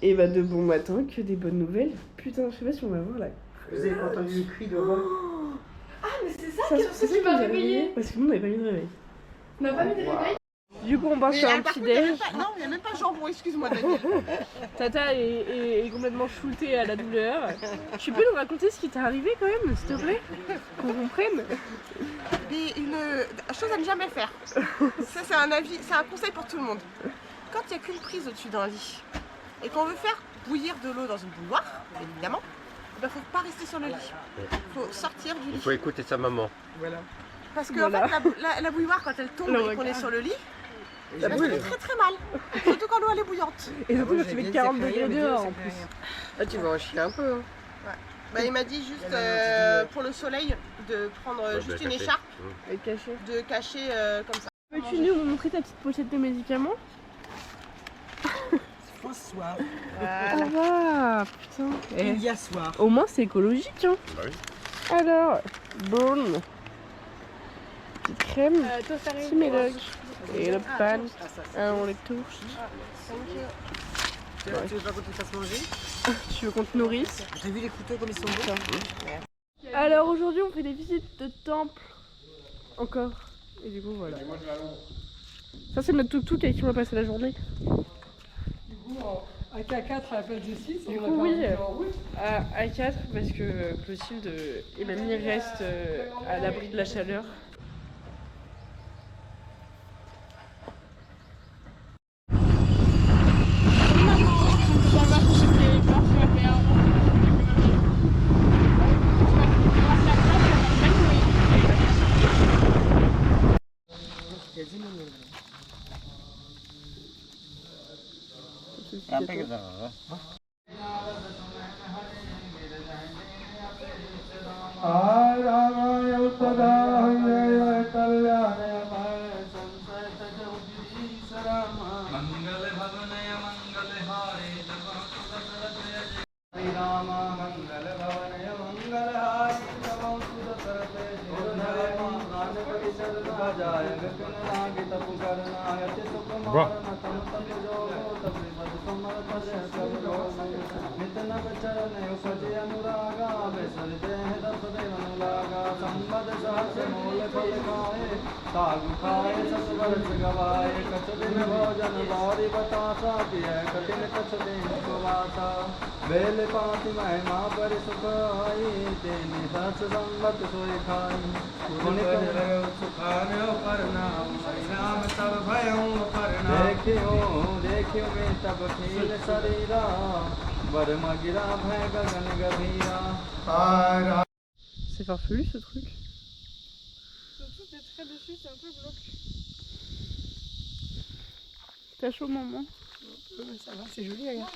Et bah de bon matin, que des bonnes nouvelles. Putain, je sais pas si on va voir là. Vous avez pas entendu le cri de vol? Ah mais c'est ça qui m'a réveillé. Parce que nous on n'avait pas mis de réveil. On n'a pas mis de réveil. Du coup on part sur un petit déj. Non, il n'y a même pas de jambon, excuse-moi Daniel. Tata est complètement shootée à la douleur. Tu peux nous raconter ce qui t'est arrivé quand même, s'il te plaît? Qu'on comprenne. Une chose à ne jamais faire. Ça c'est un avis, c'est un conseil pour tout le monde. Quand il n'y a qu'une prise au-dessus d'un lit et qu'on veut faire bouillir de l'eau dans une bouilloire, évidemment, il ne faut pas rester sur le lit. Il faut sortir du lit. Il faut écouter sa maman. Voilà. Parce que en fait, la bouilloire, quand elle tombe et qu'on est sur le lit, ça fait très très mal. Surtout quand l'eau elle est bouillante. Et surtout quand tu mets 40 degrés dehors en plus. Là tu vas en chier un peu. Hein. Ouais. Bah, il m'a dit juste pour le soleil de prendre juste une écharpe Et cacher. De cacher comme ça. Peux-tu nous montrer ta petite pochette de médicaments? François. Ça va, putain. Il y a soir. Au moins c'est écologique hein. Bah oui. Alors, bon. Petite crème, petit médoc. Et le pan, on les touche. Tu veux pas qu'on te fasse manger? Tu veux qu'on te nourrisse? J'ai vu les couteaux comme ils sont beaux. Alors aujourd'hui on fait des visites de temple. Encore. Et du coup voilà. Ça c'est notre tuk-tuk avec qui on va passer la journée. Du coup, à K4 à la place de 6, du coup oui, à 4 parce que Clotilde et mamie restent à l'abri de la chaleur. बेल पाति महिमा पर सुख आई तेने सच संगत सोई खाई गुण सुखान परनाम नाम तब भयं परनाम देखियो मैं तब खील शरीरा वर्म गिरा भय गगन गभीरा. C'est farfelu ce truc. Surtout tes traits dessus, c'est un peu glauque. T'as chaud maman? Ça va, c'est joli regarde.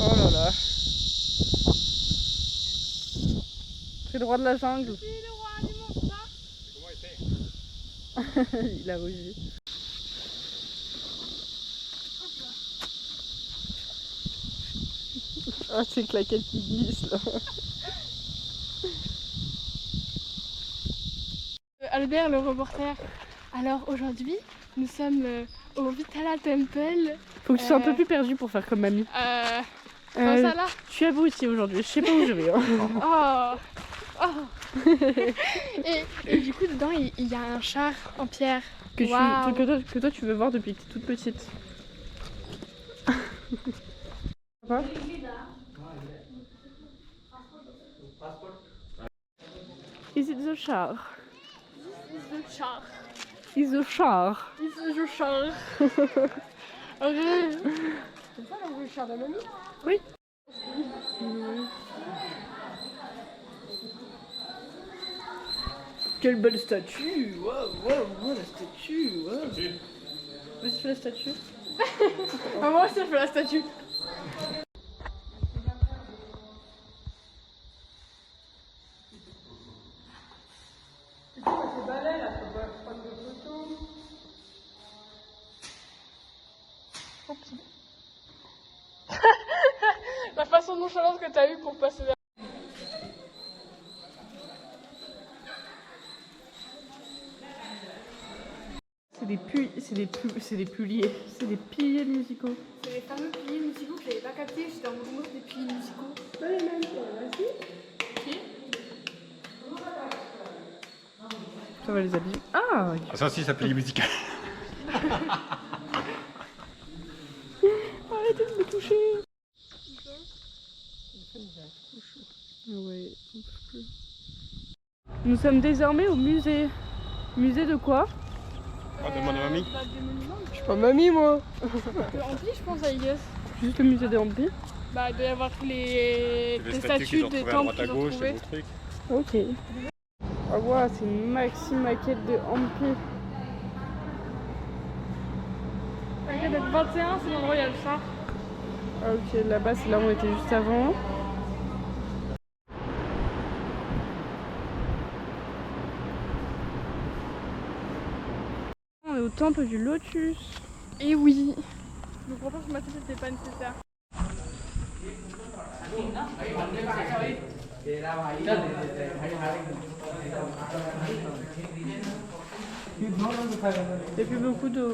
Oh là là. C'est le roi de la jungle. C'est le roi du monde, ça. Il a rugi. Ah, c'est claquettes qui glissent là. Albert, le reporter. Alors aujourd'hui, nous sommes au Vitala Temple. Faut que tu sois un peu plus perdu pour faire comme mamie. Comment ça là? Je suis abrutie aujourd'hui, je sais pas où je vais. Hein. Oh. et du coup, dedans, il y a un char en pierre. Que toi tu veux voir depuis que t'es toute petite. Is it the char? Le char. Is the char? Is the char. Ok. C'est ça le char de mamie? Oui. Quelle belle statue! Waouh, la statue! Wow. Vas-y, fais la statue. Moi aussi, je fais la statue. balai là, faut pas prendre de photos. La façon nonchalante que t'as eue pour passer derrière. C'est des piliers musicaux. C'est les fameux piliers musicaux que j'avais pas capté, j'étais en gros des piliers musicaux. Ça va les habiller. Ah, Ça aussi, ça plie musical. arrêtez de me toucher. Ah ouais, on peut plus. Nous sommes désormais au musée. Musée de quoi? Oh, demande à mamie. Des monuments. Je suis pas mamie moi. De Ampli, je pense, I guess. Juste le musée des Hampis. Bah, il doit y avoir les statues qu'ils statues ont des trouvées à temples droite à qu'ils ont gauche, trouvées. des beaux trucs. Ok. Ah ouais, c'est une maxi maquette de Hampi. T'inquiète, d'être 21, c'est l'endroit où il y a le char. Ah ok, là-bas c'est là où on était juste avant. On est au temple du Lotus. Et oui. Donc pourtant ce matin c'était pas nécessaire. Il n'y a plus beaucoup d'eau.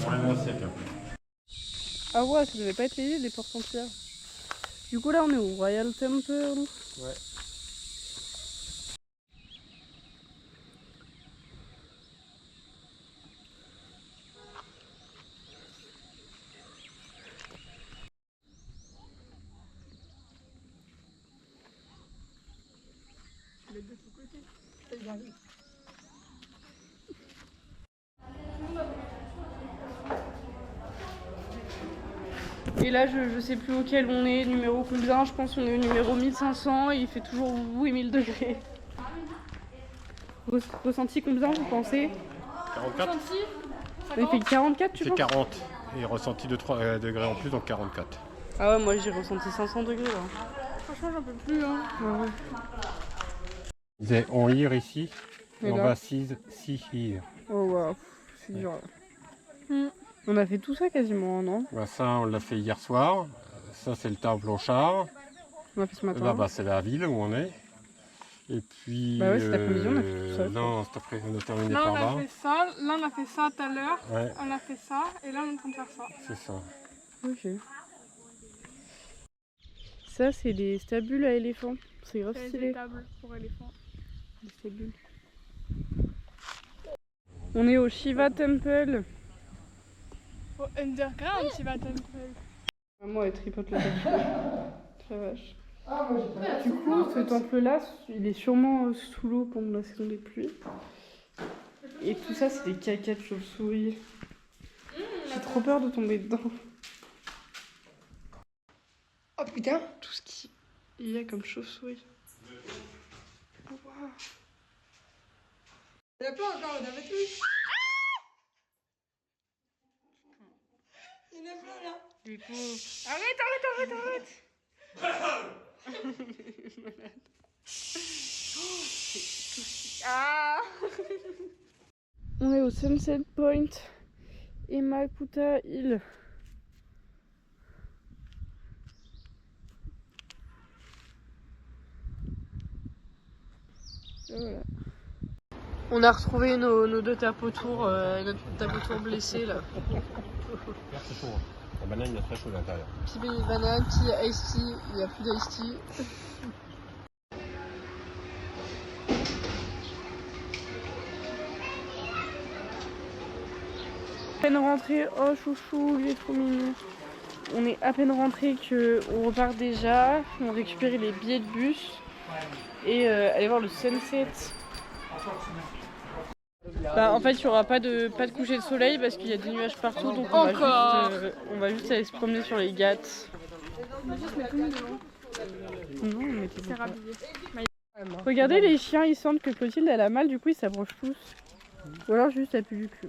Vraiment sec. Ah ouais, ça devait pas être les portes entières. Du coup là on est au Royal Temple. Ouais. Et là je sais plus auquel on est, numéro combien, je pense qu'on est au numéro 1500 et il fait toujours 8000 degrés. Ressenti combien vous pensez? 44. Il fait 44 tu C'est penses? 40. Et ressenti de 3 degrés en plus, donc 44. Ah ouais, moi j'ai ressenti 500 degrés là. Franchement j'en peux plus hein. Ah ouais. Il disait on here ici, Et et on là va see here. Oh waouh, c'est dur là. On a fait tout ça quasiment, non? Bah, ça, on l'a fait hier soir. Ça, c'est le temple au char. On l'a fait ce matin. Là-bas, c'est la ville où on est. Et puis. Bah ouais, cet après-midi, on a fait tout ça. Non, cet après, on a terminé Là par on là. a fait ça, là on a fait ça tout à l'heure, Ouais, on a fait ça, et là on est en train de faire ça. c'est ça. Ok. Ça, c'est des stabules à éléphants. C'est grave C'est stylé. des tables pour éléphants. Des stabules. On est au Shiva Temple. Au underground Shiva Temple. Maman, elle tripote la tête. Très vache. Du coup, ce temple-là, il est sûrement sous l'eau pendant la saison des pluies. Et tout ça, c'est des cacas de chauve-souris. J'ai trop peur de tomber dedans. Oh putain. Tout ce qu'il y a comme chauve-souris. Oh, wow. Il y en a plein encore, on avait plus. Il y en a plein là. Du coup... Arrête. Ah. On est au Sunset Point et Makuta Hill. Voilà. On a retrouvé nos deux tapotours, notre tapotour blessé là. C'est chaud. La banane, il y a très chaud à l'intérieur. Petit baby banane, petit iced tea, il n'y a plus d'iced tea. À peine rentré, oh chouchou, il est trop mignon. On est à peine rentré qu'on repart déjà, on récupère les billets de bus et aller voir le sunset. Bah, en fait, il n'y aura pas de coucher de soleil parce qu'il y a des nuages partout, donc on va juste aller se promener sur les Ghats. On va juste mettre tout devant. Non, mais C'est rhabillé. regardez, les chiens, ils sentent que Clotilde elle a mal, du coup ils s'approchent tous. Ou alors juste elle pue du cul.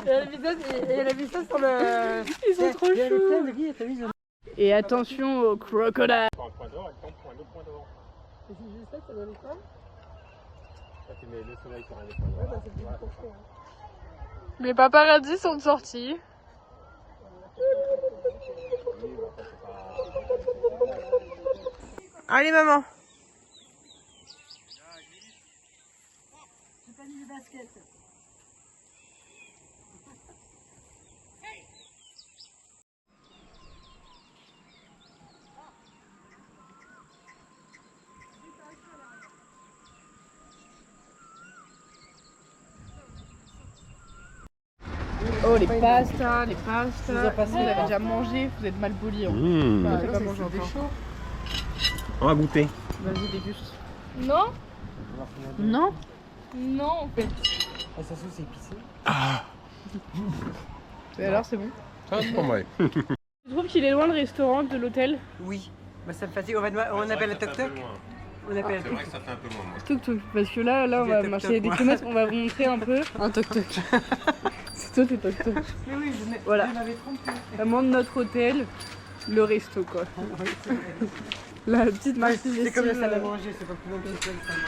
Elle a vu ça sur le. Ils sont trop choux. Et attention aux crocodiles. Un point d'or et un autre point d'or. Je sais que ça doit aller quoi. Ça te met le soleil sur un écran. Les paparazzis sont sortis. Allez maman. J'ai pas mis de basket. Oh les pastas, les pastas. Vous avez passé, Vous avez déjà mangé, vous êtes mal poli. Hein. Mmh. Bah, t'as pas mangé C'était encore. chaud. On va goûter. Vas-y, déguste. Non? Non. Non, en fait. Ah, ça sauce c'est épicé. Et alors, c'est bon. Ça, c'est pas mal. Tu trouves qu'il est loin le restaurant de l'hôtel? Oui. Bah, ça me fatigue. On appelle le toc-toc. On appelle C'est le vrai que ça fait un peu moins. Tuk-tuk. Parce que là on C'est va tuk-tuk, marcher des moi. kilomètres, on va vous montrer un peu un tuk-tuk. C'est toi, c'est tuk-tuk. Mais oui, Voilà. je m'avais trompé. Vraiment de notre hôtel, le resto quoi. La petite Martine. C'est comme la salle à manger, c'est pas plus long que ça.